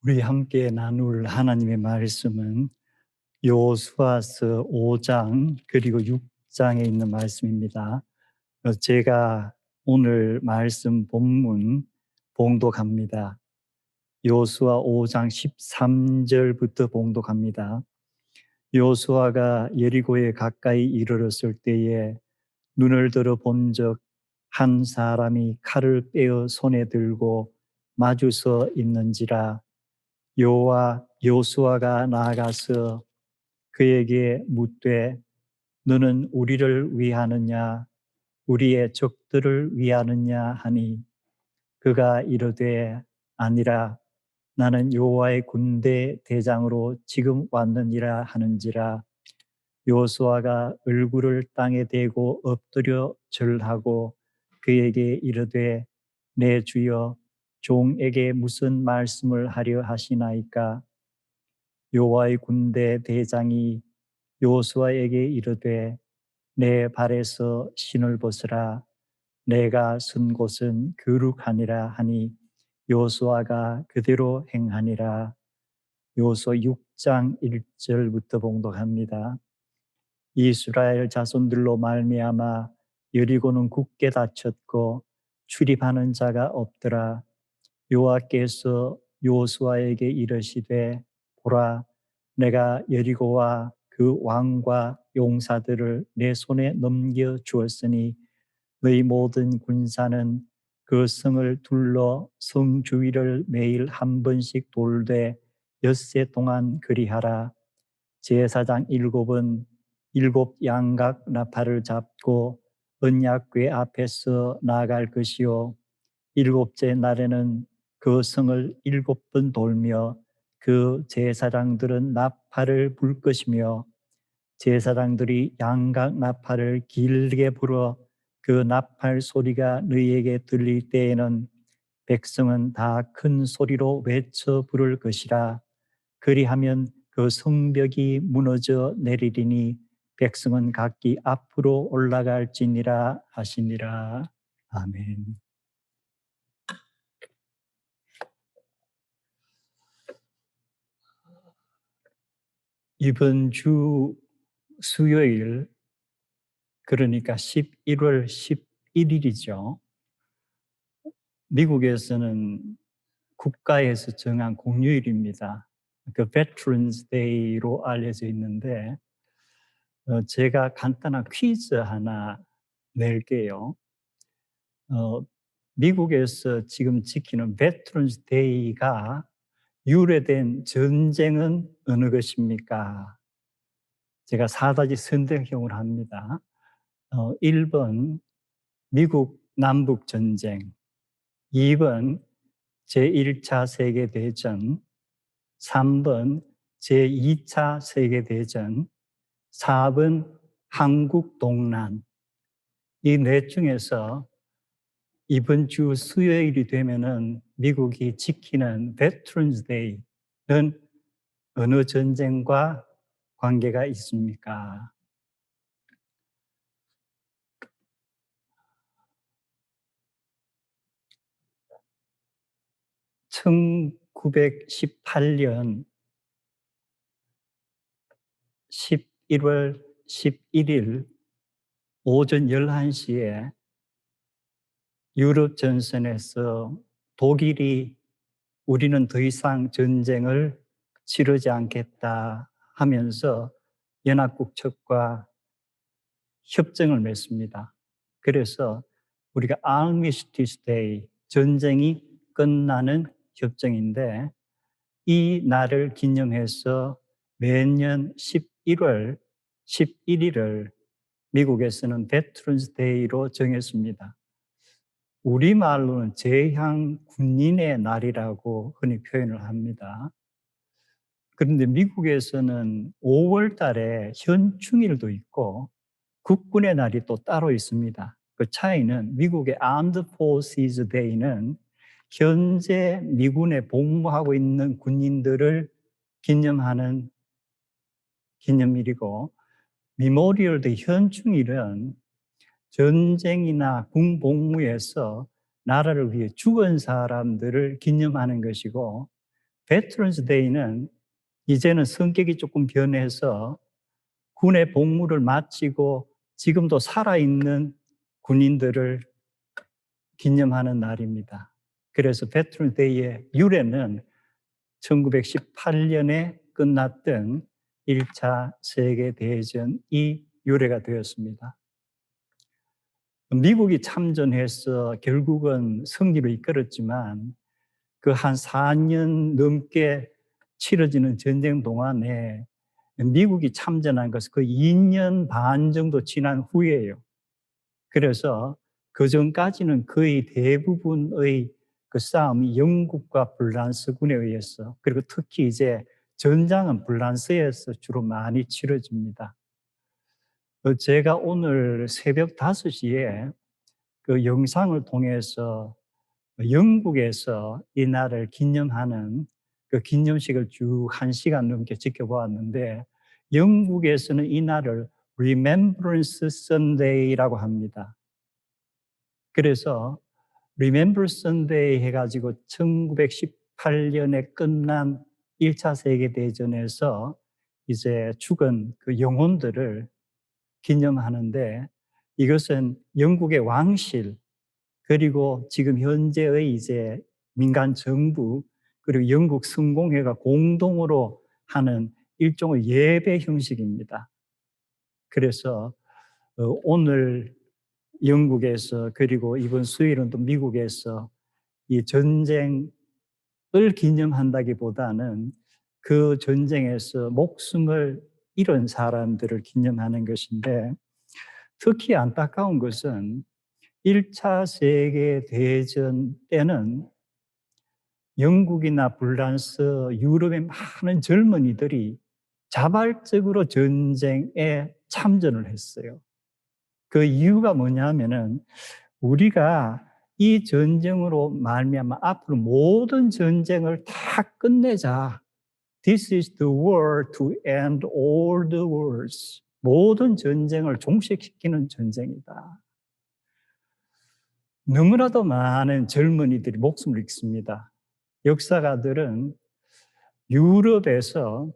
우리 함께 나눌 하나님의 말씀은 여호수아서 5장 그리고 6장에 있는 말씀입니다. 제가 오늘 말씀 본문 봉독합니다. 여호수아 5장 13절부터 봉독합니다. 여호수아가 여리고에 가까이 이르렀을 때에 눈을 들어 본즉 한 사람이 칼을 빼어 손에 들고 마주서 있는지라. 여호수아가 나아가서 그에게 묻되 너는 우리를 위하느냐 우리의 적들을 위하느냐 하니, 그가 이르되 아니라 나는 여호와의 군대 대장으로 지금 왔느니라 하는지라. 여호수아가 얼굴을 땅에 대고 엎드려 절하고 그에게 이르되 내 주여, 종에게 무슨 말씀을 하려 하시나이까. 여호와의 군대 대장이 여호수아에게 이르되 내 발에서 신을 벗으라. 내가 선 곳은 거룩하니라 하니 여호수아가 그대로 행하니라. 여호수아 6장 1절부터 봉독합니다. 이스라엘 자손들로 말미암아 여리고는 굳게 닫혔고 출입하는 자가 없더라. 여호와께서 여호수아에게 이르시되 보라, 내가 여리고와 그 왕과 용사들을 내 손에 넘겨 주었으니 너희 모든 군사는 그 성을 둘러 성 주위를 매일 한 번씩 돌되 엿새 동안 그리하라. 제사장 7은 7 양각 나팔을 잡고 언약궤 앞에서 나아갈 것이요 7째 날에는 그 성을 7번 돌며 그 제사장들은 나팔을 불 것이며, 제사장들이 양각 나팔을 길게 불어 그 나팔 소리가 너희에게 들릴 때에는 백성은 다 큰 소리로 외쳐 부를 것이라. 그리하면 그 성벽이 무너져 내리리니 백성은 각기 앞으로 올라갈지니라 하시니라. 아멘. 이번 주 수요일, 그러니까 11월 11일이죠. 미국에서는 국가에서 정한 공휴일입니다. 그 Veterans Day로 알려져 있는데, 제가 간단한 퀴즈 하나 낼게요. 미국에서 지금 지키는 Veterans Day가 유래된 전쟁은 어느 것입니까? 제가 4가지 선택형을 합니다. 1번 미국 남북전쟁, 2번 제1차 세계대전, 3번 제2차 세계대전, 4번 한국동란. 이 넷 중에서 이번 주 수요일이 되면은 미국이 지키는 Veterans Day는 어느 전쟁과 관계가 있습니까? 1918년 11월 11일 오전 11시에 유럽 전선에서 독일이 우리는 더 이상 전쟁을 치르지 않겠다 하면서 연합국 측과 협정을 맺습니다. 그래서 우리가 Armistice Day, 전쟁이 끝나는 협정인데, 이 날을 기념해서 매년 11월 11일을 미국에서는 Veterans Day로 정했습니다. 우리말로는 제향 군인의 날이라고 흔히 표현을 합니다. 그런데 미국에서는 5월 달에 현충일도 있고 국군의 날이 또 따로 있습니다. 그 차이는 미국의 Armed Forces Day는 현재 미군에 복무하고 있는 군인들을 기념하는 기념일이고, Memorial Day 현충일은 전쟁이나 군 복무에서 나라를 위해 죽은 사람들을 기념하는 것이고, 베트런스 데이는 이제는 성격이 조금 변해서 군의 복무를 마치고 지금도 살아있는 군인들을 기념하는 날입니다. 그래서 베트런스 데이의 유래는 1918년에 끝났던 1차 세계대전이 유래가 되었습니다. 미국이 참전해서 결국은 승리를 이끌었지만 그 한 4년 넘게 치러지는 전쟁 동안에 미국이 참전한 것은 그 2년 반 정도 지난 후에요. 그래서 그 전까지는 거의 대부분의 그 싸움이 영국과 프랑스군에 의해서, 그리고 특히 이제 전장은 프랑스에서 주로 많이 치러집니다. 제가 오늘 새벽 5시에 그 영상을 통해서 영국에서 이 날을 기념하는 그 기념식을 쭉 1시간 넘게 지켜보았는데, 영국에서는 이 날을 Remembrance Sunday라고 합니다. 그래서 Remembrance Sunday 해가지고 1918년에 끝난 1차 세계대전에서 이제 죽은 그 영혼들을 기념하는데, 이것은 영국의 왕실, 그리고 지금 현재의 이제 민간 정부, 그리고 영국 성공회가 공동으로 하는 일종의 예배 형식입니다. 그래서 오늘 영국에서, 그리고 이번 수요일은 또 미국에서 이 전쟁을 기념한다기보다는 그 전쟁에서 목숨을 잃은 사람들을 기념하는 것인데, 특히 안타까운 것은 1차 세계대전 때는 영국이나 프랑스, 유럽의 많은 젊은이들이 자발적으로 전쟁에 참전을 했어요. 그 이유가 뭐냐면은 우리가 이 전쟁으로 말미암아 앞으로 모든 전쟁을 다 끝내자. This is the war to end all the wars. 모든 전쟁을 종식시키는 전쟁이다. 너무나도 많은 젊은이들이 목숨을 잃습니다. 역사가들은 유럽에서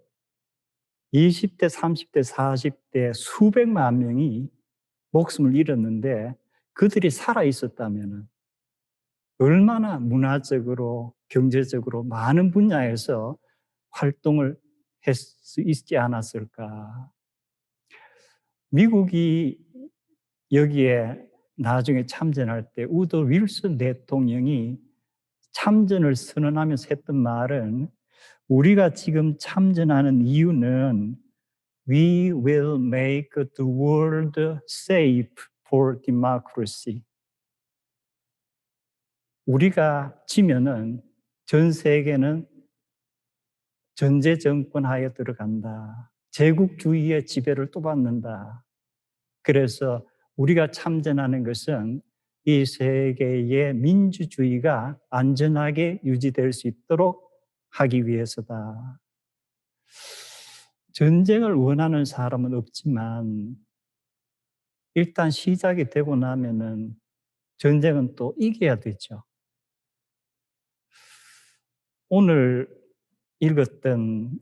20대, 30대, 40대 수백만 명이 목숨을 잃었는데, 그들이 살아 있었다면 얼마나 문화적으로, 경제적으로 많은 분야에서 활동을 할 수 있지 않았을까. 미국이 여기에 나중에 참전할 때 우드 윌슨 대통령이 참전을 선언하면서 했던 말은, 우리가 지금 참전하는 이유는 We will make the world safe for democracy. 우리가 지면은 전 세계는 전제 정권 하에 들어간다. 제국주의의 지배를 또 받는다. 그래서 우리가 참전하는 것은 이 세계의 민주주의가 안전하게 유지될 수 있도록 하기 위해서다. 전쟁을 원하는 사람은 없지만 일단 시작이 되고 나면은 전쟁은 또 이겨야 되죠. 오늘 읽었던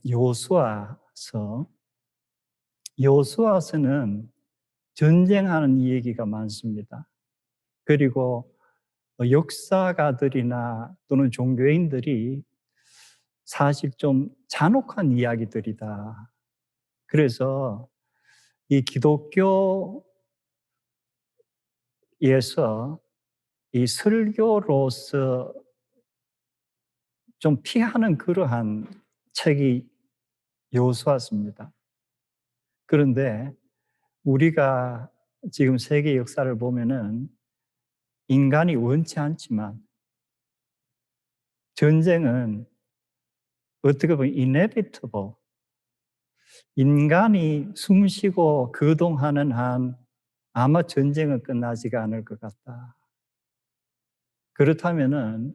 여호수아서는 전쟁하는 이야기가 많습니다. 그리고 역사가들이나 또는 종교인들이 사실 좀 잔혹한 이야기들이다. 그래서 이 기독교에서 이 설교로서 좀 피하는 그러한 책이 여호수아서입니다. 그런데 우리가 지금 세계 역사를 보면은 인간이 원치 않지만 전쟁은 어떻게 보면 inevitable, 인간이 숨쉬고 거동하는 한 아마 전쟁은 끝나지가 않을 것 같다. 그렇다면은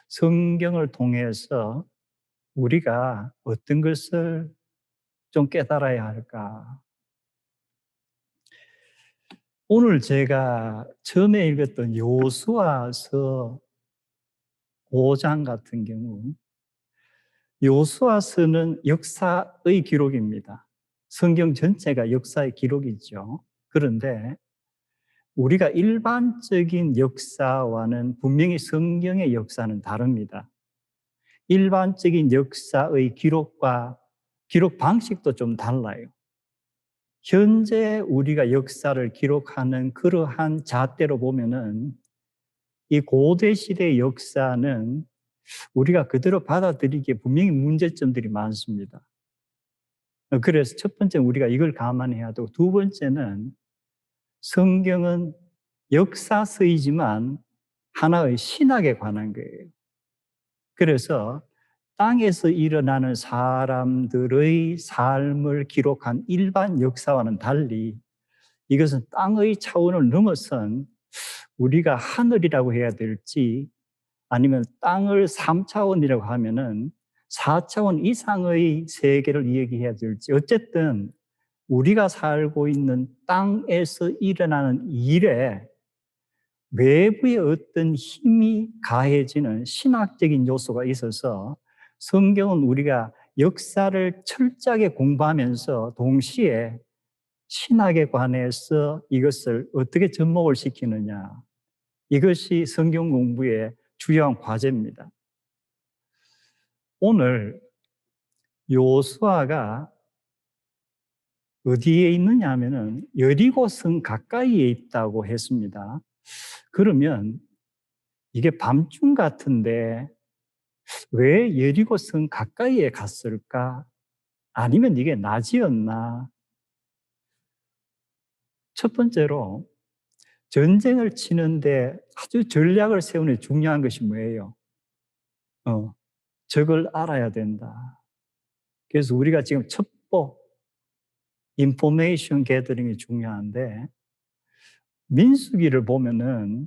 성경을 통해서 우리가 어떤 것을 좀 깨달아야 할까? 오늘 제가 처음에 읽었던 여호수아서 5장 같은 경우, 여호수아서는 역사의 기록입니다. 성경 전체가 역사의 기록이죠. 그런데 우리가 일반적인 역사와는 분명히 성경의 역사는 다릅니다. 일반적인 역사의 기록과 기록 방식도 좀 달라요. 현재 우리가 역사를 기록하는 그러한 잣대로 보면은 이 고대 시대의 역사는 우리가 그대로 받아들이기에 분명히 문제점들이 많습니다. 그래서 첫 번째 우리가 이걸 감안해야 되고, 두 번째는 성경은 역사서이지만 하나의 신학에 관한 거예요. 그래서 땅에서 일어나는 사람들의 삶을 기록한 일반 역사와는 달리 이것은 땅의 차원을 넘어선 우리가 하늘이라고 해야 될지 아니면 땅을 3차원이라고 하면은 4차원 이상의 세계를 이야기해야 될지, 어쨌든 우리가 살고 있는 땅에서 일어나는 일에 외부의 어떤 힘이 가해지는 신학적인 요소가 있어서 성경은 우리가 역사를 철저하게 공부하면서 동시에 신학에 관해서 이것을 어떻게 접목을 시키느냐, 이것이 성경 공부의 주요한 과제입니다. 오늘 여호수아가 어디에 있느냐 하면은 여리고성 가까이에 있다고 했습니다. 그러면 이게 밤중 같은데 왜 여리고성 가까이에 갔을까? 아니면 이게 낮이었나? 첫 번째로 전쟁을 치는데 아주 전략을 세우는 중요한 것이 뭐예요? 적을 알아야 된다. 그래서 우리가 지금 첩보, 인포메이션 게더링이 중요한데, 민수기를 보면은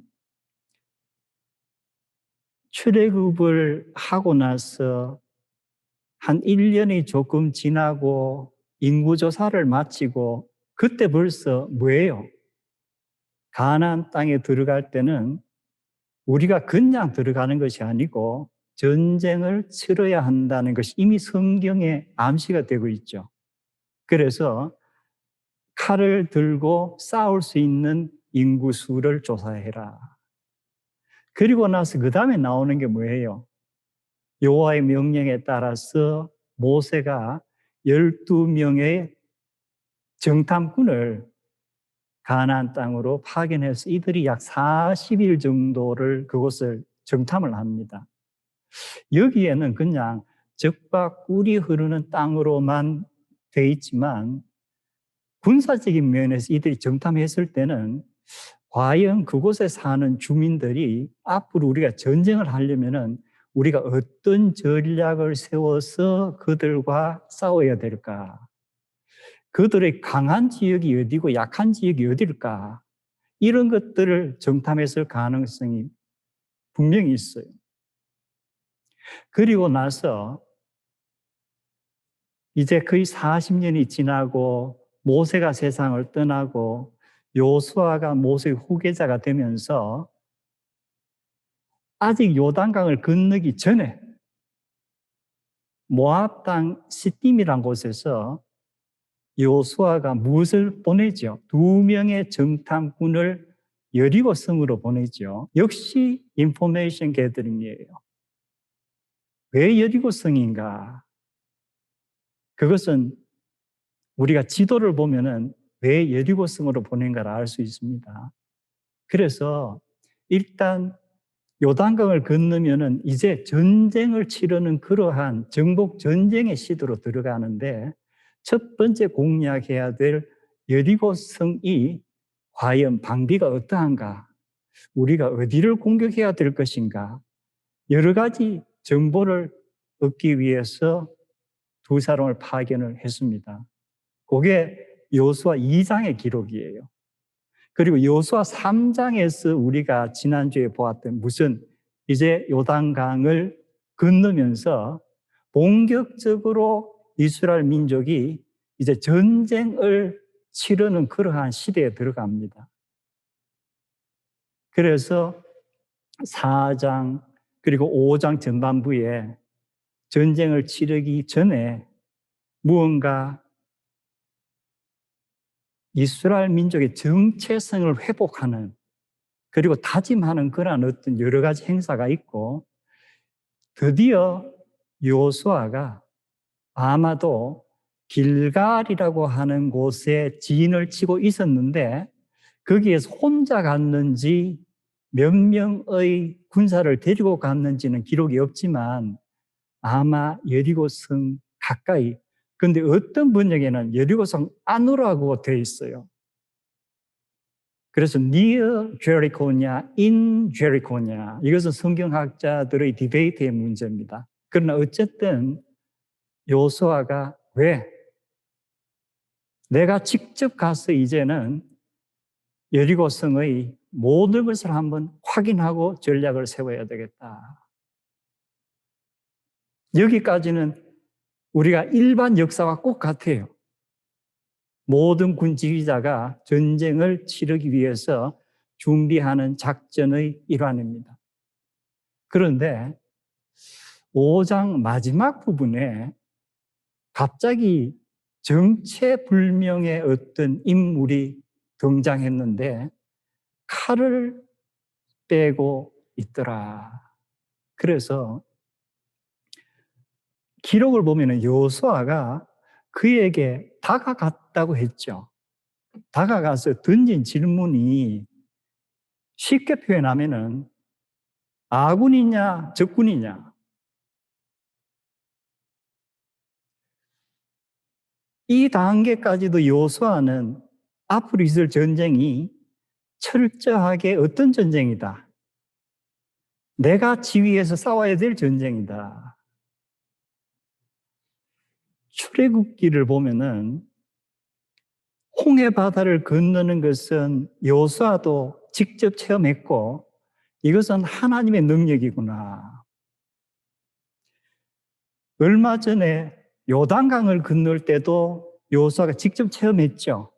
출애굽을 하고 나서 한 1년이 조금 지나고 인구조사를 마치고 그때 벌써 뭐예요? 가나안 땅에 들어갈 때는 우리가 그냥 들어가는 것이 아니고 전쟁을 치러야 한다는 것이 이미 성경에 암시가 되고 있죠. 그래서 칼을 들고 싸울 수 있는 인구수를 조사해라. 그리고 나서 그 다음에 나오는 게 뭐예요? 여호와의 명령에 따라서 모세가 12명의 정탐꾼을 가나안 땅으로 파견해서 이들이 약 40일 정도를 그곳을 정탐을 합니다. 여기에는 그냥 적과 꿀이 흐르는 땅으로만 돼 있지만 군사적인 면에서 이들이 정탐했을 때는 과연 그곳에 사는 주민들이 앞으로 우리가 전쟁을 하려면은 우리가 어떤 전략을 세워서 그들과 싸워야 될까? 그들의 강한 지역이 어디고 약한 지역이 어딜까? 이런 것들을 정탐했을 가능성이 분명히 있어요. 그리고 나서 이제 거의 40년이 지나고 모세가 세상을 떠나고 여호수아가 모세의 후계자가 되면서 아직 요단강을 건너기 전에 모압 땅 시딤이란 곳에서 여호수아가 무엇을 보내죠? 2명의 정탐꾼을 여리고 성으로 보내죠. 역시 인포메이션 게더링이에요. 왜 여리고 성인가? 그것은 우리가 지도를 보면은 왜 여리고 성으로 보낸가를 알 수 있습니다. 그래서 일단 요단강을 건너면은 이제 전쟁을 치르는 그러한 정복 전쟁의 시대로 들어가는데 첫 번째 공략해야 될 여리고 성이 과연 방비가 어떠한가? 우리가 어디를 공격해야 될 것인가? 여러 가지 정보를 얻기 위해서 두 사람을 파견을 했습니다. 그게 여호수아 2장의 기록이에요. 그리고 여호수아 3장에서 우리가 지난주에 보았던 무슨 이제 요단강을 건너면서 본격적으로 이스라엘 민족이 이제 전쟁을 치르는 그러한 시대에 들어갑니다. 그래서 4장 그리고 5장 전반부에 전쟁을 치르기 전에 무언가 이스라엘 민족의 정체성을 회복하는, 그리고 다짐하는 그런 어떤 여러 가지 행사가 있고, 드디어 여호수아가 아마도 길갈이라고 하는 곳에 진을 치고 있었는데 거기에서 혼자 갔는지 몇 명의 군사를 데리고 갔는지는 기록이 없지만 아마 여리고성 가까이, 근데 어떤 번역에는 여리고성 안으로라고 되어 있어요. 그래서 near Jericho냐, in Jericho냐, 이것은 성경학자들의 디베이트의 문제입니다. 그러나 어쨌든 여호수아가 왜 내가 직접 가서 이제는 여리고성의 모든 것을 한번 확인하고 전략을 세워야 되겠다. 여기까지는 우리가 일반 역사와 꼭 같아요. 모든 군 지휘자가 전쟁을 치르기 위해서 준비하는 작전의 일환입니다. 그런데 5장 마지막 부분에 갑자기 정체불명의 어떤 인물이 등장했는데 칼을 빼고 있더라. 그래서 기록을 보면 여호수아가 그에게 다가갔다고 했죠. 다가가서 던진 질문이 쉽게 표현하면은 아군이냐 적군이냐, 이 단계까지도 여호수아는 앞으로 있을 전쟁이 철저하게 어떤 전쟁이다, 내가 지휘해서 싸워야 될 전쟁이다. 출애굽기를 보면은 홍해 바다를 건너는 것은 여호수아도 직접 체험했고 이것은 하나님의 능력이구나. 얼마 전에 요단강을 건널 때도 여호수아가 직접 체험했죠.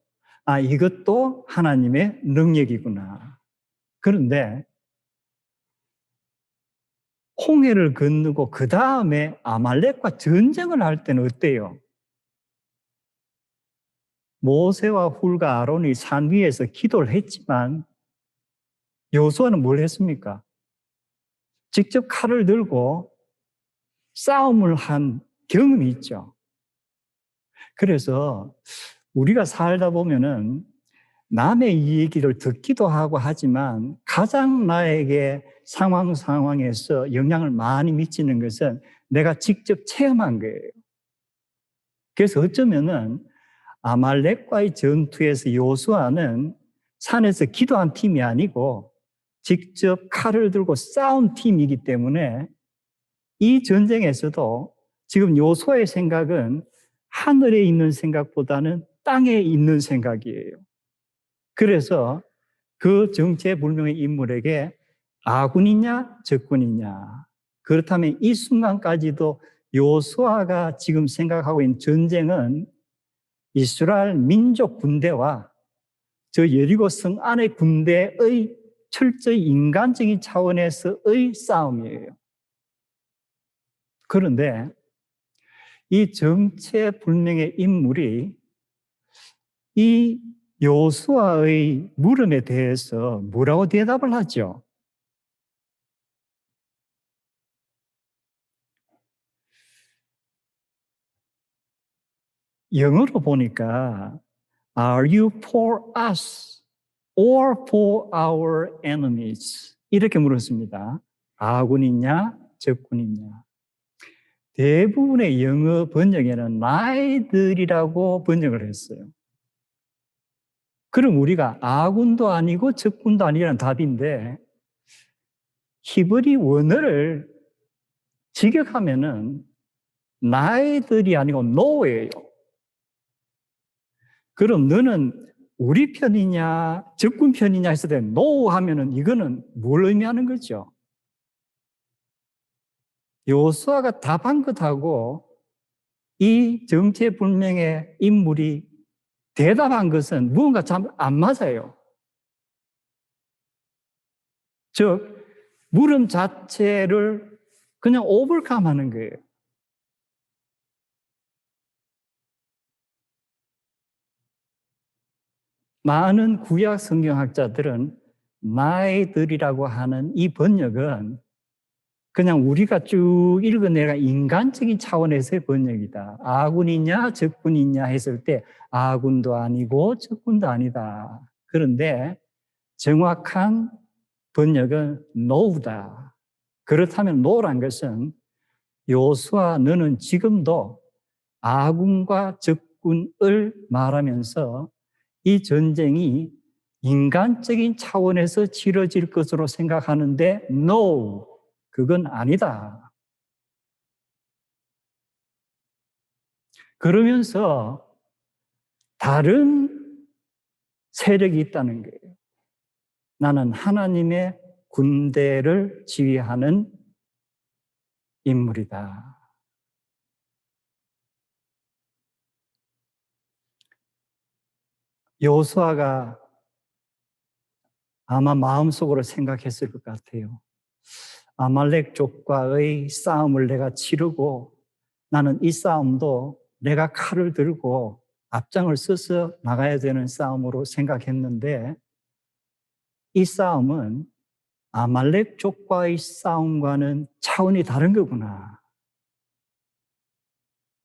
아, 이것도 하나님의 능력이구나. 그런데 홍해를 건너고 그 다음에 아말렉과 전쟁을 할 때는 어때요? 모세와 훌과 아론이 산 위에서 기도를 했지만 여호수아는 뭘 했습니까? 직접 칼을 들고 싸움을 한 경험이 있죠. 그래서 우리가 살다 보면은 남의 이야기를 듣기도 하고 하지만 가장 나에게 상황에서 영향을 많이 미치는 것은 내가 직접 체험한 거예요. 그래서 어쩌면은 아말렉과의 전투에서 여호수아는 산에서 기도한 팀이 아니고 직접 칼을 들고 싸운 팀이기 때문에 이 전쟁에서도 지금 여호수아의 생각은 하늘에 있는 생각보다는 땅에 있는 생각이에요. 그래서 그 정체불명의 인물에게 아군이냐 적군이냐, 그렇다면 이 순간까지도 여호수아가 지금 생각하고 있는 전쟁은 이스라엘 민족 군대와 저 여리고 성 안의 군대의 철저히 인간적인 차원에서의 싸움이에요. 그런데 이 정체불명의 인물이 이 여호수아의 물음에 대해서 뭐라고 대답을 하죠? 영어로 보니까 Are you for us or for our enemies? 이렇게 물었습니다. 아군이냐 적군이냐. 대부분의 영어 번역에는 나이들이라고 번역을 했어요. 그럼 우리가 아군도 아니고 적군도 아니라는 답인데 히브리 원어를 직역하면은 나이들이 아니고 no예요. 그럼 너는 우리 편이냐 적군 편이냐 했을 때 no 하면은 이거는 뭘 의미하는 거죠? 여호수아가 답한 것하고 이 정체불명의 인물이 대답한 것은 무언가 참 안 맞아요. 즉 물음 자체를 그냥 오버컴하는 거예요. 많은 구약 성경학자들은 나의들이라고 하는 이 번역은 그냥 우리가 쭉 읽어내가 인간적인 차원에서의 번역이다. 아군이냐 적군이냐 했을 때 아군도 아니고 적군도 아니다. 그런데 정확한 번역은 no다. 그렇다면 no란 것은 여호수아 너는 지금도 아군과 적군을 말하면서 이 전쟁이 인간적인 차원에서 치러질 것으로 생각하는데 no, 그건 아니다. 그러면서 다른 세력이 있다는 거예요. 나는 하나님의 군대를 지휘하는 인물이다. 여호수아가 아마 마음속으로 생각했을 것 같아요. 아말렉 족과의 싸움을 내가 치르고 나는 이 싸움도 내가 칼을 들고 앞장을 서서 나가야 되는 싸움으로 생각했는데 이 싸움은 아말렉 족과의 싸움과는 차원이 다른 거구나.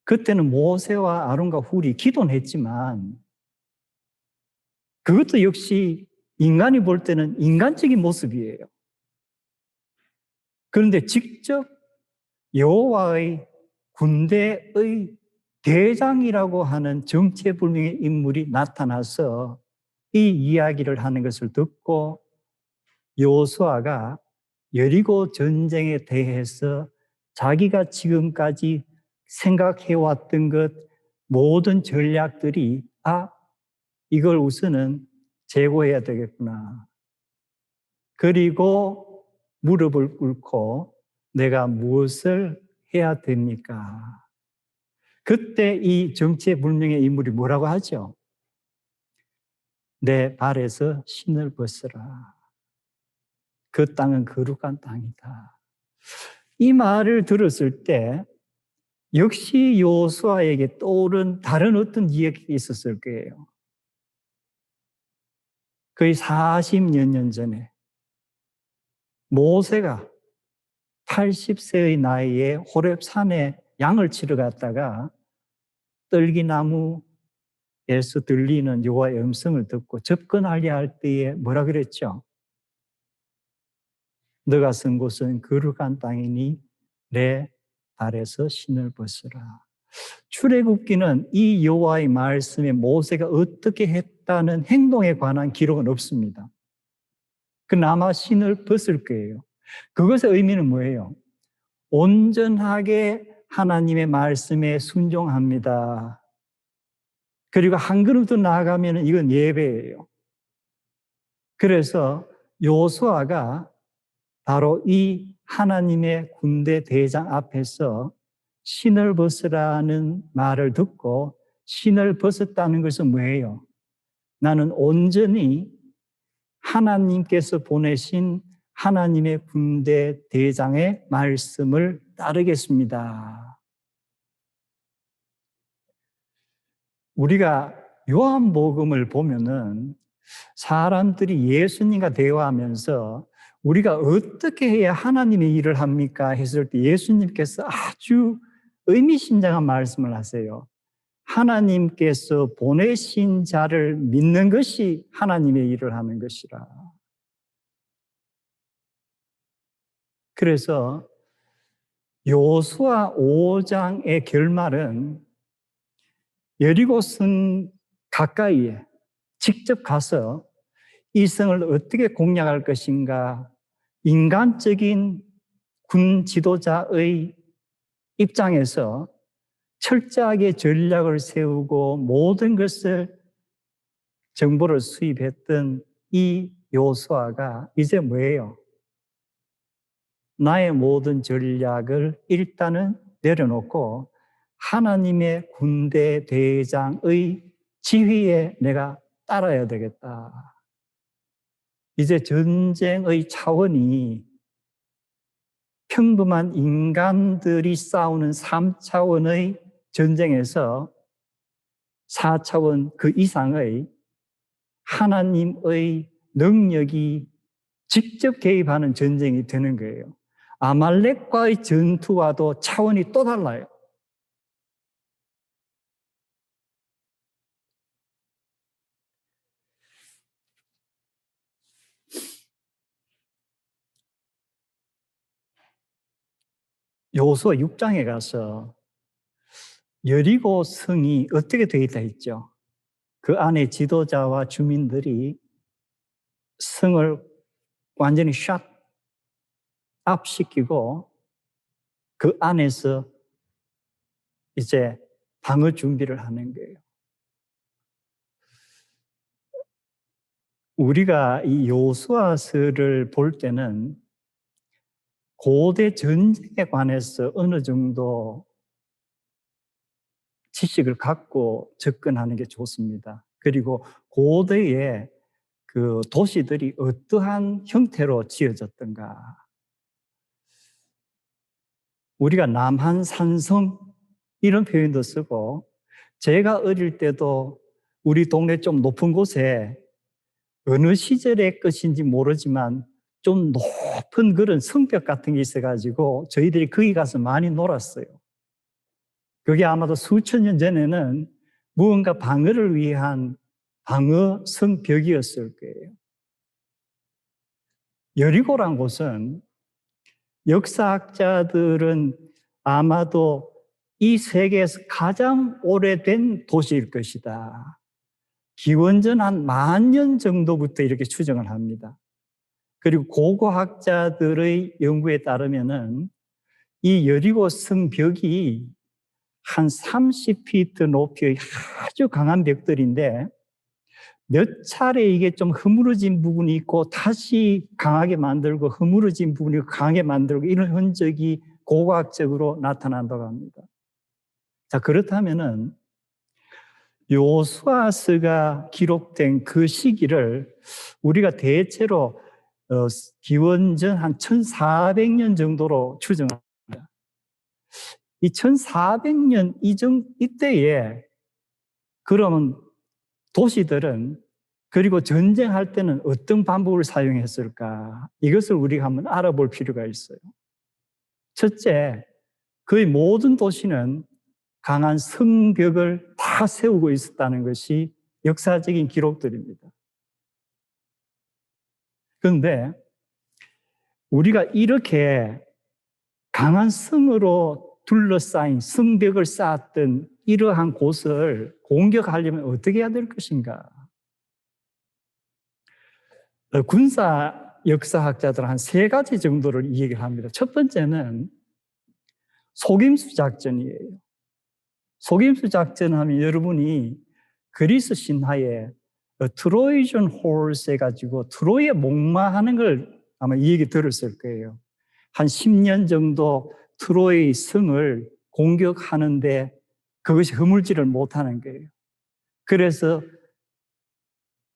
그때는 모세와 아론과 훌이 기도는 했지만 그것도 역시 인간이 볼 때는 인간적인 모습이에요. 그런데 직접 여호와의 군대의 대장이라고 하는 정체불명의 인물이 나타나서 이 이야기를 하는 것을 듣고 여호수아가 여리고 전쟁에 대해서 자기가 지금까지 생각해왔던 것 모든 전략들이 이걸 우선은 제고해야 되겠구나. 그리고 무릎을 꿇고 내가 무엇을 해야 됩니까? 그때 이 정체불명의 인물이 뭐라고 하죠? 내 발에서 신을 벗으라. 그 땅은 거룩한 땅이다. 이 말을 들었을 때 역시 여호수아에게 떠오른 다른 어떤 이야기가 있었을 거예요. 거의 40여 년 전에 모세가 80세의 나이에 호렙산에 양을 치러 갔다가 떨기나무에서 들리는 여호와의 음성을 듣고 접근하려 할 때에 뭐라 그랬죠? 너가 선 곳은 거룩한 땅이니 내 발에서 신을 벗으라. 출애굽기는 이 여호와의 말씀에 모세가 어떻게 했다는 행동에 관한 기록은 없습니다. 그나마 신을 벗을 거예요. 그것의 의미는 뭐예요? 온전하게 하나님의 말씀에 순종합니다. 그리고 한 걸음 더 나아가면 이건 예배예요. 그래서 여호수아가 바로 이 하나님의 군대 대장 앞에서 신을 벗으라는 말을 듣고 신을 벗었다는 것은 뭐예요? 나는 온전히 하나님께서 보내신 하나님의 군대 대장의 말씀을 따르겠습니다. 우리가 요한복음을 보면은 사람들이 예수님과 대화하면서 우리가 어떻게 해야 하나님의 일을 합니까? 했을 때 예수님께서 아주 의미심장한 말씀을 하세요. 하나님께서 보내신 자를 믿는 것이 하나님의 일을 하는 것이라. 그래서 여호수아 5장의 결말은 여리고성 가까이에 직접 가서 이 성을 어떻게 공략할 것인가, 인간적인 군 지도자의 입장에서 철저하게 전략을 세우고 모든 것을 정보를 수입했던 이 여호수아가 이제 뭐예요? 나의 모든 전략을 일단은 내려놓고 하나님의 군대 대장의 지휘에 내가 따라야 되겠다. 이제 전쟁의 차원이 평범한 인간들이 싸우는 3차원의 전쟁에서 4차원 그 이상의 하나님의 능력이 직접 개입하는 전쟁이 되는 거예요. 아말렉과의 전투와도 차원이 또 달라요. 여호수아 6장에 가서 여리고 성이 어떻게 되어 있다 했죠? 그 안에 지도자와 주민들이 성을 완전히 샷업시키고 그 안에서 이제 방어 준비를 하는 거예요. 우리가 이 여호수아서를 볼 때는 고대 전쟁에 관해서 어느 정도 지식을 갖고 접근하는 게 좋습니다. 그리고 고대의 그 도시들이 어떠한 형태로 지어졌던가. 우리가 남한산성 이런 표현도 쓰고, 제가 어릴 때도 우리 동네 좀 높은 곳에 어느 시절의 것인지 모르지만 좀 높은 그런 성벽 같은 게 있어가지고 저희들이 거기 가서 많이 놀았어요. 그게 아마도 수천 년 전에는 무언가 방어를 위한 방어 성벽이었을 거예요. 여리고란 곳은 역사학자들은 아마도 이 세계에서 가장 오래된 도시일 것이다. 기원전 한 10,000년 정도부터 이렇게 추정을 합니다. 그리고 고고학자들의 연구에 따르면은 이 여리고 성벽이 한 30피트 높이의 아주 강한 벽들인데 몇 차례 이게 좀 허물어진 부분이 있고 다시 강하게 만들고 허물어진 부분이 강하게 만들고 이런 흔적이 고고학적으로 나타난다고 합니다. 자, 그렇다면은 여호수아서가 기록된 그 시기를 우리가 대체로 기원전 한 1400년 정도로 추정합니다. 이 1400년 이때에 그러면 도시들은 그리고 전쟁할 때는 어떤 방법을 사용했을까? 이것을 우리가 한번 알아볼 필요가 있어요. 첫째, 거의 모든 도시는 강한 성벽을 다 세우고 있었다는 것이 역사적인 기록들입니다. 그런데 우리가 이렇게 강한 성으로 둘러싸인 성벽을 쌓았던 이러한 곳을 공격하려면 어떻게 해야 될 것인가? 군사 역사학자들은 한 3가지 정도를 이야기를 합니다. 첫 번째는 속임수 작전이에요. 속임수 작전 하면 여러분이 그리스 신화에 트로이전 호스 해가지고 트로이에 목마하는 걸 아마 이 얘기 들었을 거예요. 한 10년 정도 트로이 성을 공격하는데 그것이 허물지를 못하는 거예요. 그래서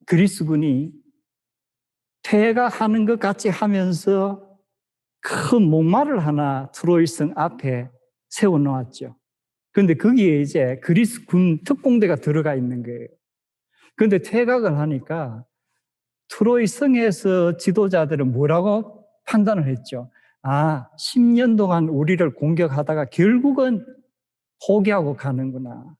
그리스군이 퇴각하는 것 같이 하면서 큰 목마를 하나 트로이 성 앞에 세워놓았죠. 그런데 거기에 이제 그리스 군 특공대가 들어가 있는 거예요. 그런데 퇴각을 하니까 트로이 성에서 지도자들은 뭐라고 판단을 했죠? 10년 동안 우리를 공격하다가 결국은 포기하고 가는구나.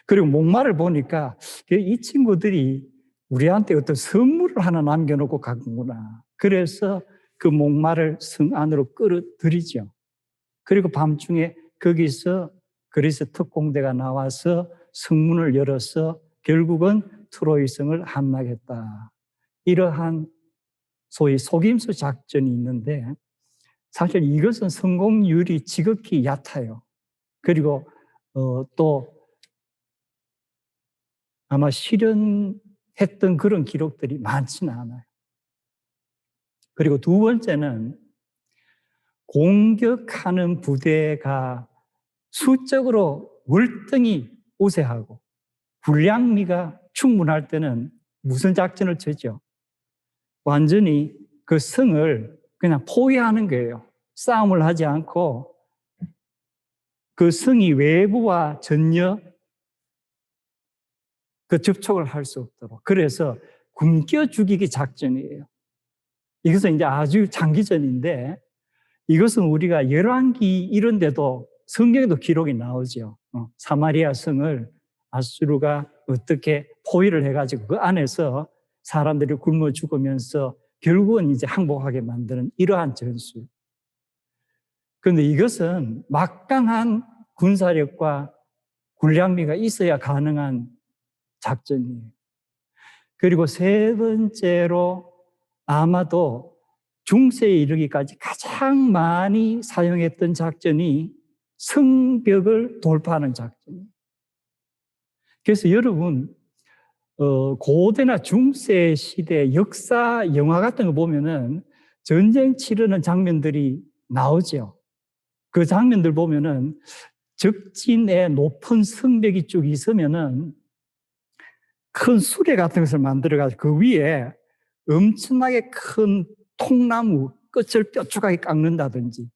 그리고 목마를 보니까 이 친구들이 우리한테 어떤 선물을 하나 남겨놓고 가는구나. 그래서 그 목마를 성 안으로 끌어들이죠. 그리고 밤중에 거기서 그리스 특공대가 나와서 성문을 열어서 결국은 트로이 성을 함락했다. 이러한 소위 속임수 작전이 있는데 사실 이것은 성공률이 지극히 얕아요. 그리고 또 아마 실현했던 그런 기록들이 많지는 않아요. 그리고 두 번째는 공격하는 부대가 수적으로 월등히 우세하고 군량미가 충분할 때는 무슨 작전을 치죠? 완전히 그 성을 그냥 포위하는 거예요. 싸움을 하지 않고 그 성이 외부와 전혀 그 접촉을 할 수 없도록. 그래서 굶겨 죽이기 작전이에요. 이것은 이제 아주 장기전인데 이것은 우리가 열왕기 이런 데도 성경에도 기록이 나오죠. 사마리아 성을 아수르가 어떻게 포위를 해가지고 그 안에서 사람들이 굶어 죽으면서 결국은 이제 항복하게 만드는 이러한 전술. 그런데 이것은 막강한 군사력과 군량미가 있어야 가능한 작전이에요. 그리고 세 번째로 아마도 중세에 이르기까지 가장 많이 사용했던 작전이 성벽을 돌파하는 작전이에요. 그래서 여러분, 고대나 중세 시대 역사 영화 같은 거 보면은 전쟁 치르는 장면들이 나오죠. 그 장면들 보면은 적진에 높은 성벽이 쭉 있으면은 큰 수레 같은 것을 만들어가지고 그 위에 엄청나게 큰 통나무 끝을 뾰족하게 깎는다든지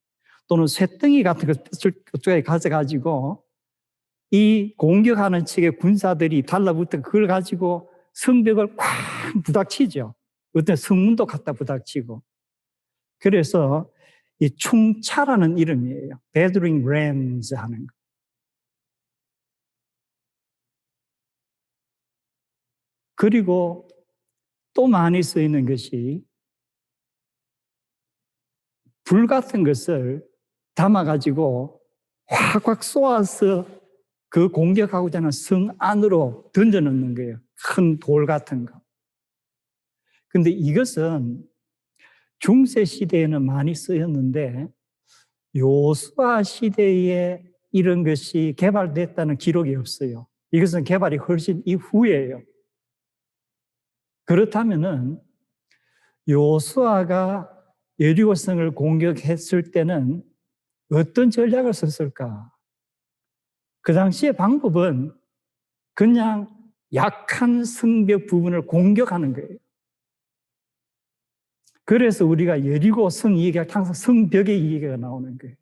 또는 쇠덩이 같은 걸 뾰족하게 가져가지고 이 공격하는 측의 군사들이 달라붙어 그걸 가지고 성벽을 꽉 부닥치죠. 어떤 성문도 갖다 부닥치고. 그래서 이 충차라는 이름이에요. Battering rams 하는 거. 그리고 또 많이 쓰이는 것이 불 같은 것을 담아가지고 확확 쏘아서 그 공격하고자 하는 성 안으로 던져넣는 거예요. 큰 돌 같은 거. 근데 이것은 중세 시대에는 많이 쓰였는데 요수아 시대에 이런 것이 개발됐다는 기록이 없어요. 이것은 개발이 훨씬 이후예요. 그렇다면은 요수아가 여리고성을 공격했을 때는 어떤 전략을 썼을까? 그 당시의 방법은 그냥 약한 성벽 부분을 공격하는 거예요. 그래서 우리가 여리고 성 이야기가 항상 성벽의 이야기가 나오는 거예요.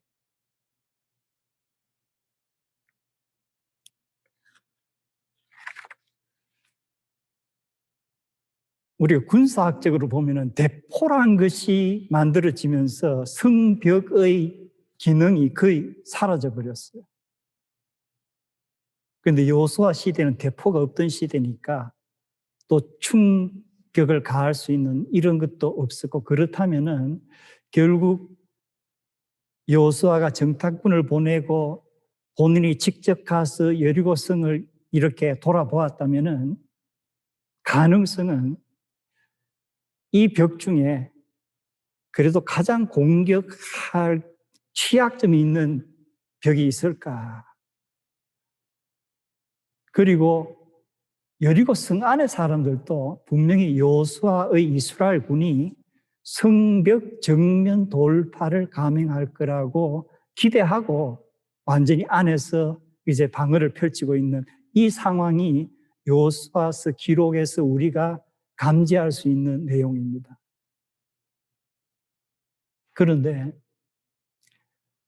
우리가 군사학적으로 보면은 대포란 것이 만들어지면서 성벽의 기능이 거의 사라져 버렸어요. 그런데 여호수아 시대는 대포가 없던 시대니까 또 충격을 가할 수 있는 이런 것도 없었고, 그렇다면은 결국 여호수아가 정탐꾼을 보내고 본인이 직접 가서 여리고성을 이렇게 돌아보았다면은 가능성은 이 벽 중에 그래도 가장 공격할 취약점이 있는 벽이 있을까? 그리고 여리고 성 안의 사람들도 분명히 여호수아의 이스라엘 군이 성벽 정면 돌파를 감행할 거라고 기대하고 완전히 안에서 이제 방어를 펼치고 있는 이 상황이 여호수아서 기록에서 우리가 감지할 수 있는 내용입니다. 그런데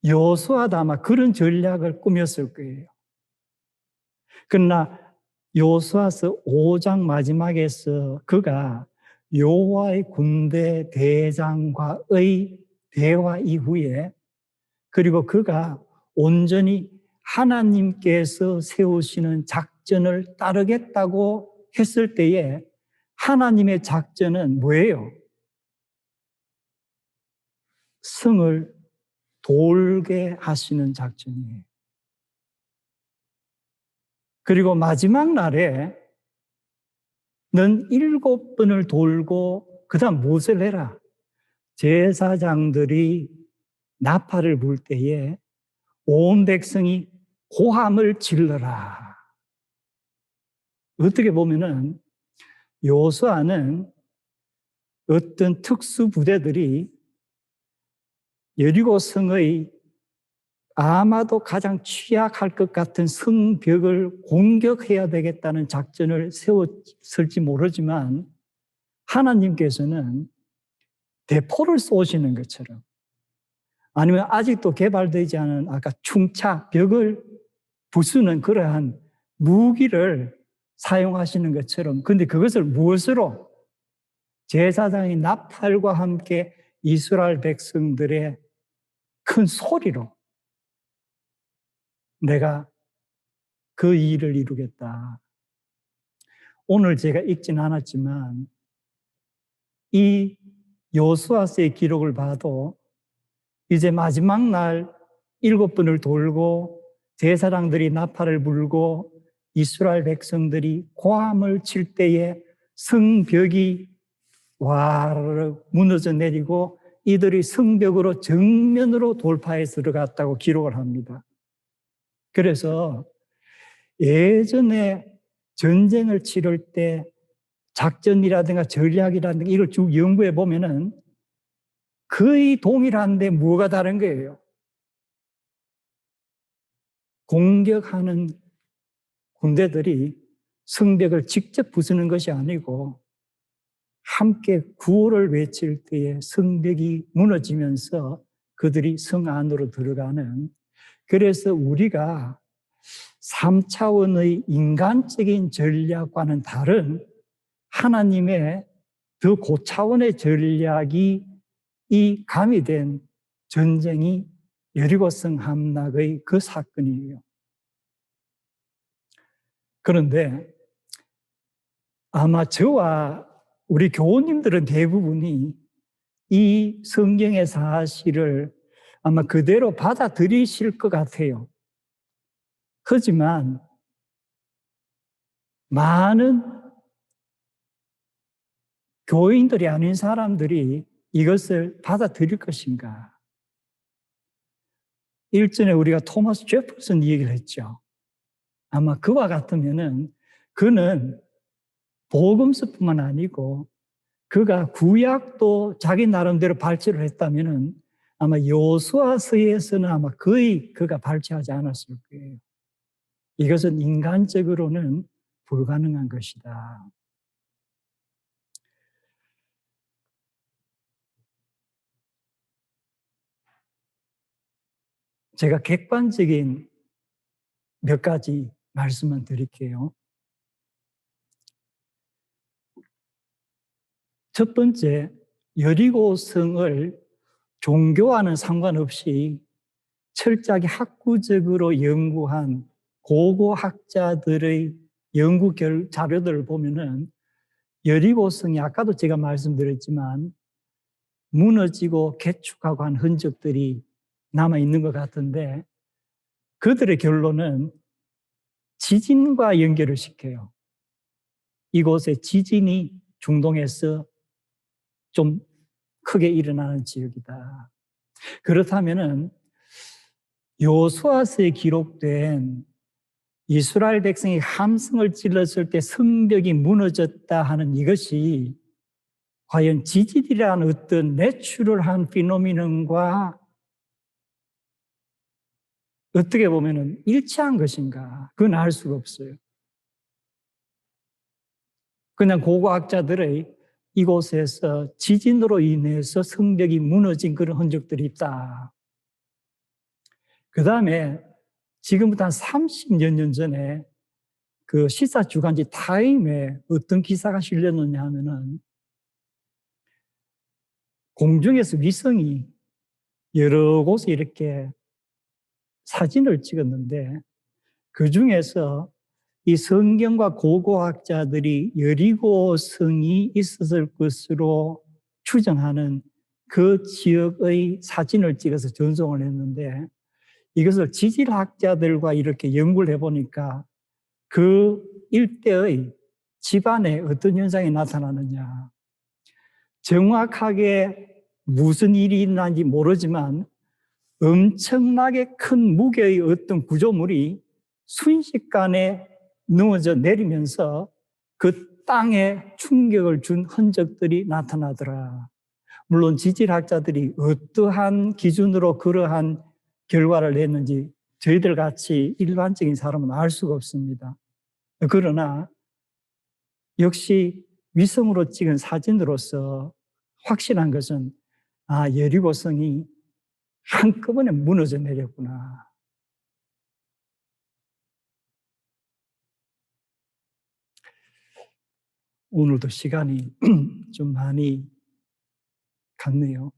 여호수아도 아마 그런 전략을 꾸몄을 거예요. 그러나 여호수아서 5장 마지막에서 그가 여호와의 군대 대장과의 대화 이후에, 그리고 그가 온전히 하나님께서 세우시는 작전을 따르겠다고 했을 때에 하나님의 작전은 뭐예요? 성을 돌게 하시는 작전이에요. 그리고 마지막 날에 넌 7번을 돌고 그 다음 무엇을 해라? 제사장들이 나팔을 불 때에 온 백성이 고함을 질러라. 어떻게 보면은 여호수아는 어떤 특수 부대들이 여리고 성의 아마도 가장 취약할 것 같은 성벽을 공격해야 되겠다는 작전을 세웠을지 모르지만 하나님께서는 대포를 쏘시는 것처럼, 아니면 아직도 개발되지 않은 아까 충차, 벽을 부수는 그러한 무기를 사용하시는 것처럼, 근데 그것을 무엇으로? 제사장이 나팔과 함께 이스라엘 백성들의 큰 소리로 내가 그 일을 이루겠다. 오늘 제가 읽진 않았지만 이 여호수아서의 기록을 봐도 이제 마지막 날 7번을 돌고 제사장들이 나팔을 불고 이스라엘 백성들이 고함을 칠 때에 성벽이 와르르 무너져 내리고 이들이 성벽으로 정면으로 돌파해서 들어갔다고 기록을 합니다. 그래서 예전에 전쟁을 치를 때 작전이라든가 전략이라든가 이걸 쭉 연구해 보면은 거의 동일한데 뭐가 다른 거예요? 공격하는 군대들이 성벽을 직접 부수는 것이 아니고 함께 구호를 외칠 때에 성벽이 무너지면서 그들이 성 안으로 들어가는, 그래서 우리가 3차원의 인간적인 전략과는 다른 하나님의 더 고차원의 전략이 이 가미된 전쟁이 여리고성 함락의 그 사건이에요. 그런데 아마 저와 우리 교우님들은 대부분이 이 성경의 사실을 아마 그대로 받아들이실 것 같아요. 하지만 많은 교인들이 아닌 사람들이 이것을 받아들일 것인가? 일전에 우리가 토마스 제퍼슨 얘기를 했죠. 아마 그와 같으면은 그는 복음서뿐만 아니고 그가 구약도 자기 나름대로 발췌를 했다면은 아마 여호수아서에서는 아마 거의 그가 발췌하지 않았을 거예요. 이것은 인간적으로는 불가능한 것이다. 제가 객관적인 몇 가지 말씀만 드릴게요. 첫 번째, 여리고성을 종교와는 상관없이 철저하게 학구적으로 연구한 고고학자들의 연구 자료들을 보면은 여리고성이 아까도 제가 말씀드렸지만 무너지고 개축하고 한 흔적들이 남아있는 것 같은데 그들의 결론은 지진과 연결을 시켜요. 이곳에 지진이 중동에서 좀 크게 일어나는 지역이다. 그렇다면은 여호수아서에 기록된 이스라엘 백성이 함성을 찔렀을 때 성벽이 무너졌다 하는 이것이 과연 지진이라는 어떤 내추럴한 피노미넌과 어떻게 보면은 일치한 것인가? 그건 알 수가 없어요. 그냥 고고학자들의 이곳에서 지진으로 인해서 성벽이 무너진 그런 흔적들이 있다. 그 다음에 지금부터 한 30여 년 전에 그 시사 주간지 타임에 어떤 기사가 실렸느냐 하면은 공중에서 위성이 여러 곳에 이렇게 사진을 찍었는데 그 중에서 이 성경과 고고학자들이 여리고성이 있었을 것으로 추정하는 그 지역의 사진을 찍어서 전송을 했는데 이것을 지질학자들과 이렇게 연구를 해보니까 그 일대의 집안에 어떤 현상이 나타나느냐. 정확하게 무슨 일이 있는지 모르지만 엄청나게 큰 무게의 어떤 구조물이 순식간에 넘어져 내리면서 그 땅에 충격을 준 흔적들이 나타나더라. 물론 지질학자들이 어떠한 기준으로 그러한 결과를 냈는지 저희들 같이 일반적인 사람은 알 수가 없습니다. 그러나 역시 위성으로 찍은 사진으로서 확실한 것은 여리고성이 한꺼번에 무너져 내렸구나. 오늘도 시간이 좀 많이 갔네요.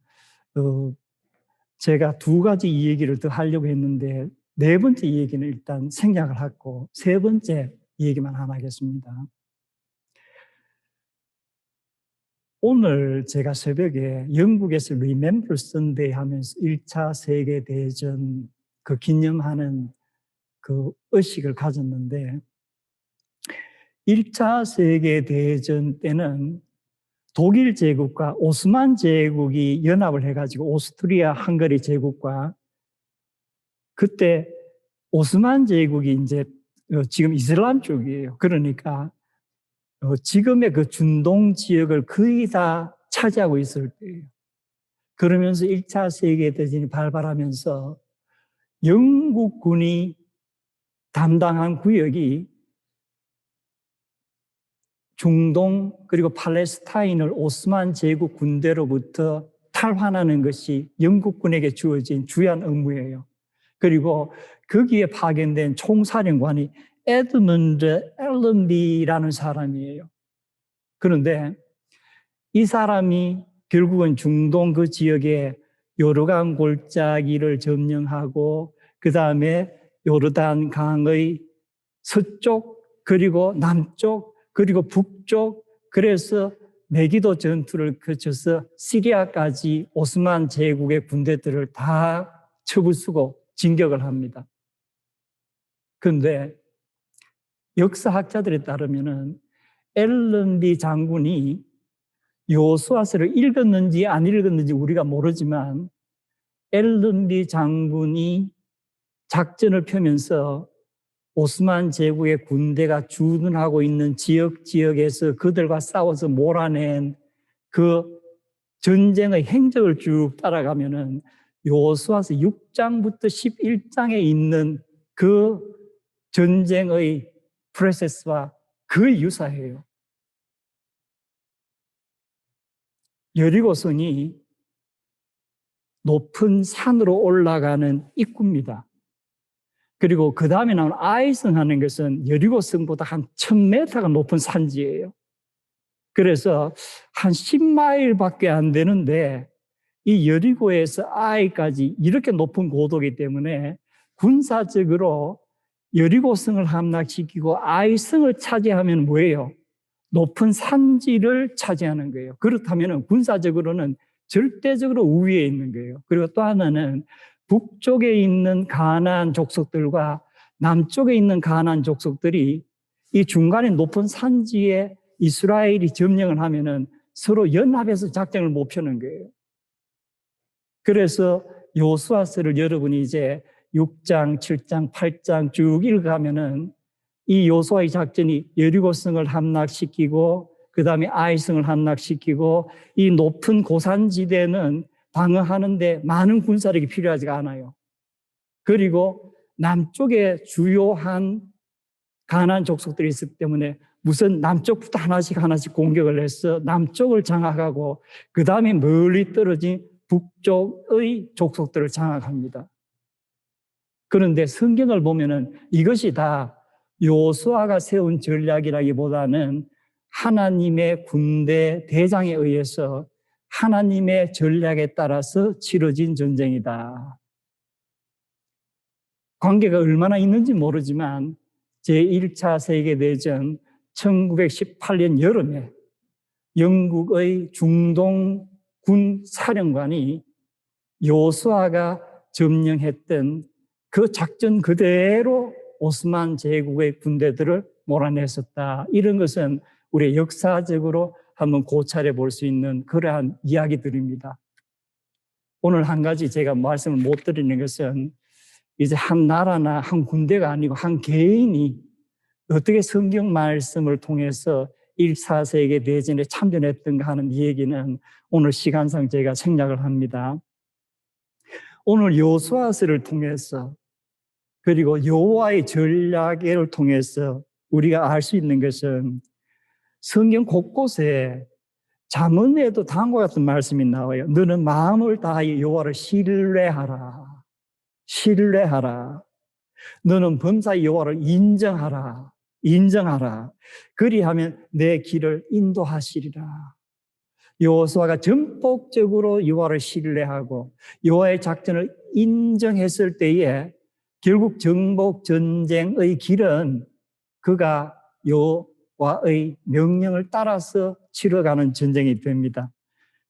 제가 두 가지 이 얘기를 더 하려고 했는데 네 번째 얘기는 일단 생략을 하고 세 번째 얘기만 하나 하겠습니다. 오늘 제가 새벽에 영국에서 Remember Sunday 하면서 1차 세계대전 그 기념하는 그 의식을 가졌는데 1차 세계대전 때는 독일 제국과 오스만 제국이 연합을 해가지고 오스트리아 헝가리 제국과 그때 오스만 제국이 이제 지금 이슬람 쪽이에요. 그러니까 지금의 그 중동 지역을 거의 다 차지하고 있을 때예요. 그러면서 1차 세계대전이 발발하면서 영국군이 담당한 구역이 중동 그리고 팔레스타인을 오스만 제국 군대로부터 탈환하는 것이 영국군에게 주어진 주요한 업무예요. 그리고 거기에 파견된 총사령관이 에드먼드 앨런비라는 사람이에요. 그런데 이 사람이 결국은 중동 그 지역에 요르단 골짜기를 점령하고 그 다음에 요르단 강의 서쪽 그리고 남쪽 그리고 북쪽 그래서 메기도 전투를 거쳐서 시리아까지 오스만 제국의 군대들을 다 쳐부수고 진격을 합니다. 그런데 역사학자들에 따르면은 앨런비 장군이 여호수아서를 읽었는지 안 읽었는지 우리가 모르지만 앨런비 장군이 작전을 펴면서 오스만 제국의 군대가 주둔하고 있는 지역에서 그들과 싸워서 몰아낸 그 전쟁의 행적을 쭉 따라가면은 여호수아서 6장부터 11장에 있는 그 전쟁의 프로세스와 거의 유사해요. 여리고성이 높은 산으로 올라가는 입구입니다. 그리고 그 다음에 나온 아이성 하는 것은 여리고성보다 한 1000m가 높은 산지예요. 그래서 한 10마일밖에 안 되는데 이 여리고에서 아이까지 이렇게 높은 고도이기 때문에 군사적으로 여리고성을 함락시키고 아이성을 차지하면 뭐예요? 높은 산지를 차지하는 거예요. 그렇다면 군사적으로는 절대적으로 우위에 있는 거예요. 그리고 또 하나는 북쪽에 있는 가나안 족속들과 남쪽에 있는 가나안 족속들이 이 중간에 높은 산지에 이스라엘이 점령을 하면은 서로 연합해서 작전을 못 펴는 거예요. 그래서 여호수아서를 여러분이 이제 6장, 7장, 8장 쭉 읽어가면은 이 여호수아의 작전이 여리고성을 함락시키고 그 다음에 아이성을 함락시키고 이 높은 고산지대는 방어하는데 많은 군사력이 필요하지가 않아요. 그리고 남쪽에 주요한 가나안 족속들이 있기 때문에 무슨 남쪽부터 하나씩 공격을 해서 남쪽을 장악하고 그 다음에 멀리 떨어진 북쪽의 족속들을 장악합니다. 그런데 성경을 보면은 이것이 다 여호수아가 세운 전략이라기보다는 하나님의 군대 대장에 의해서 하나님의 전략에 따라서 치러진 전쟁이다. 관계가 얼마나 있는지 모르지만 제1차 세계대전 1918년 여름에 영국의 중동 군 사령관이 여호수아가 점령했던 그 작전 그대로 오스만 제국의 군대들을 몰아냈었다. 이런 것은 우리 역사적으로 한번 고찰해 볼 수 있는 그러한 이야기들입니다. 오늘 한 가지 제가 말씀을 못 드리는 것은 이제 한 나라나 한 군대가 아니고 한 개인이 어떻게 성경 말씀을 통해서 1차 세계대전에 참전했던가 하는 이 얘기는 오늘 시간상 제가 생략을 합니다. 오늘 여호수아서를 통해서 그리고 여호와의 전략을 통해서 우리가 알 수 있는 것은 성경 곳곳에 잠언에도 다음과 같은 말씀이 나와요. 너는 마음을 다하여 여호와를 신뢰하라. 신뢰하라. 너는 범사의 여호와를 인정하라. 인정하라. 그리하면 내 길을 인도하시리라. 여호수아가 전폭적으로 여호와를 신뢰하고 여호와의 작전을 인정했을 때에 결국 정복 전쟁의 길은 그가 여호와의 명령을 따라서 치러가는 전쟁이 됩니다.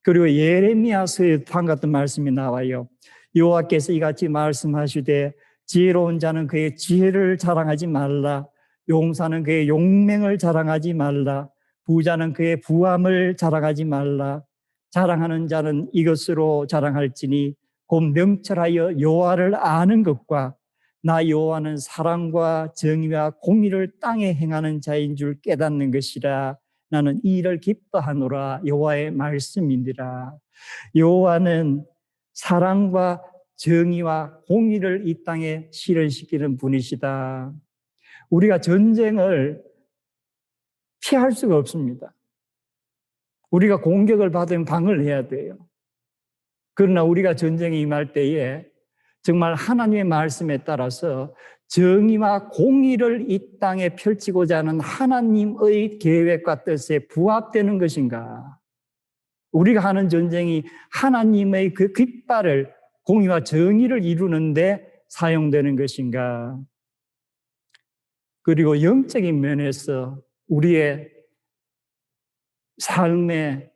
그리고 예레미야서에 다음과 같은 말씀이 나와요. 여호와께서 이같이 말씀하시되 지혜로운 자는 그의 지혜를 자랑하지 말라. 용사는 그의 용맹을 자랑하지 말라. 부자는 그의 부함을 자랑하지 말라. 자랑하는 자는 이것으로 자랑할지니 곧 명철하여 여호와를 아는 것과 나 여호와는 사랑과 정의와 공의를 땅에 행하는 자인 줄 깨닫는 것이라. 나는 이 일을 기뻐하노라. 여호와의 말씀이니라. 여호와는 사랑과 정의와 공의를 이 땅에 실현시키는 분이시다. 우리가 전쟁을 피할 수가 없습니다. 우리가 공격을 받으면 방어를 해야 돼요. 그러나 우리가 전쟁에 임할 때에 정말 하나님의 말씀에 따라서 정의와 공의를 이 땅에 펼치고자 하는 하나님의 계획과 뜻에 부합되는 것인가? 우리가 하는 전쟁이 하나님의 그 깃발을 공의와 정의를 이루는데 사용되는 것인가? 그리고 영적인 면에서 우리의 삶의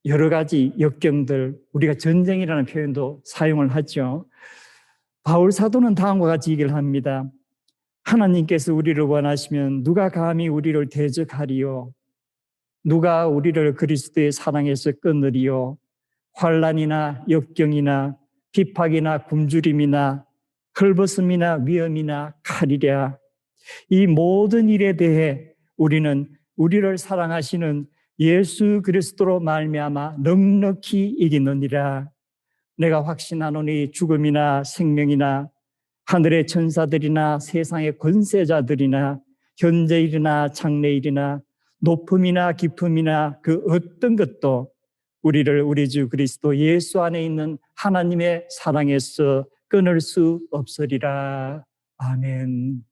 여러 가지 역경들, 우리가 전쟁이라는 표현도 사용을 하죠. 바울 사도는 다음과 같이 얘기를 합니다. 하나님께서 우리를 원하시면 누가 감히 우리를 대적하리요? 누가 우리를 그리스도의 사랑에서 끊으리요? 환난이나 역경이나 핍박이나 굶주림이나 헐벗음이나 위험이나 칼이랴. 이 모든 일에 대해 우리는 우리를 사랑하시는 예수 그리스도로 말미암아 넉넉히 이기느니라. 내가 확신하노니 죽음이나 생명이나 하늘의 천사들이나 세상의 권세자들이나 현재일이나 장래일이나 높음이나 깊음이나 그 어떤 것도 우리를 우리 주 그리스도 예수 안에 있는 하나님의 사랑에서 끊을 수 없으리라. 아멘.